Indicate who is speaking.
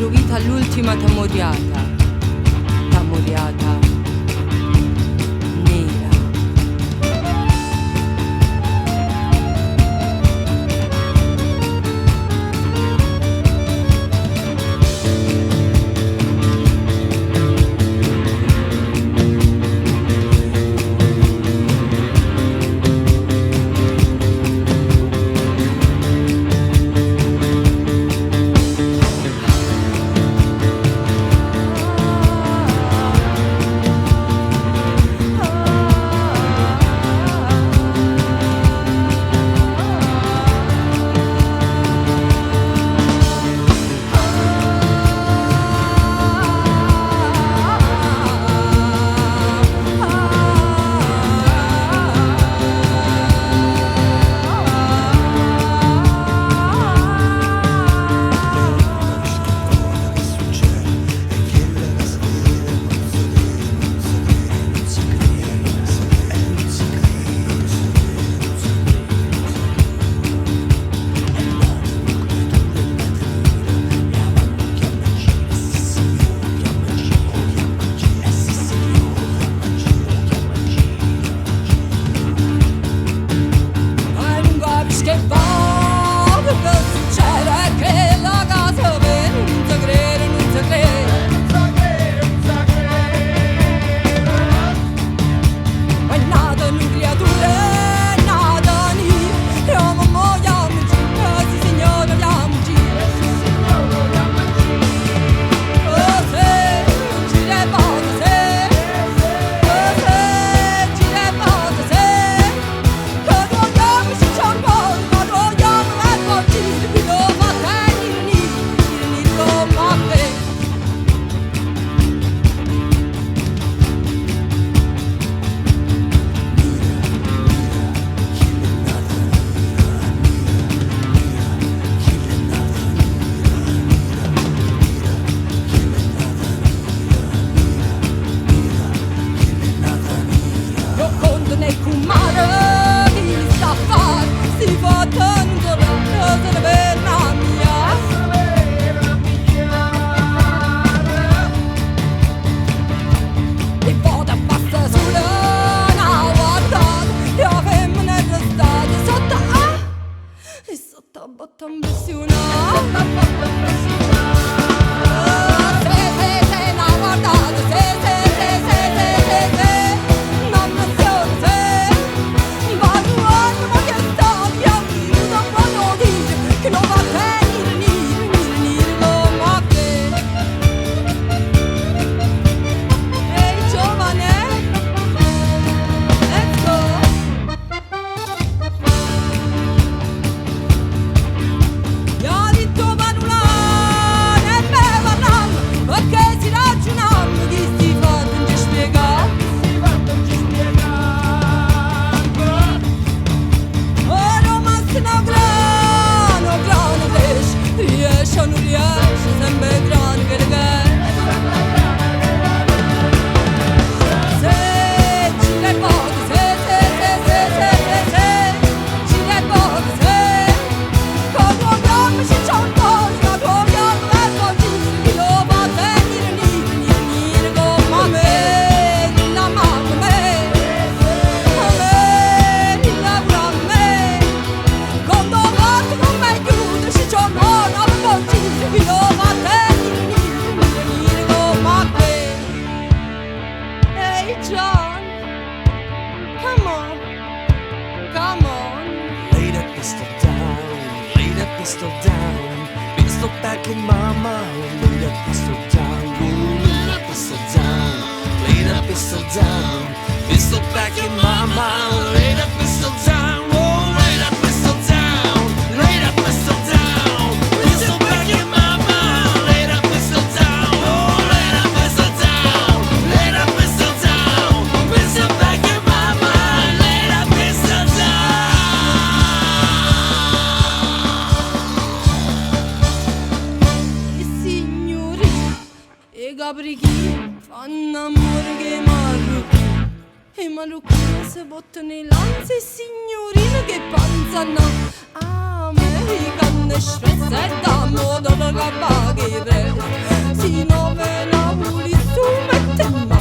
Speaker 1: tua vita all'ultima t'amoriata nera.
Speaker 2: pistol down, pistol back in my mind. Lay that pistol down, ooh, lay that pistol down, lay that pistol down, pistol back in my mind. Lay that pistol down, oh, lay that pistol down, lay that pistol down, pistol back in my mind. Lay that pistol down, oh, lay that pistol down, lay that pistol down, pistol back in my mind. Lay that pistol down.
Speaker 1: E gabrichi fanno amore che marrucchi, e marrucchino si bottano le lanze, e signorino che panza hanno americano. ne spezzettiamo dove capaghi pre si nove nauli su mette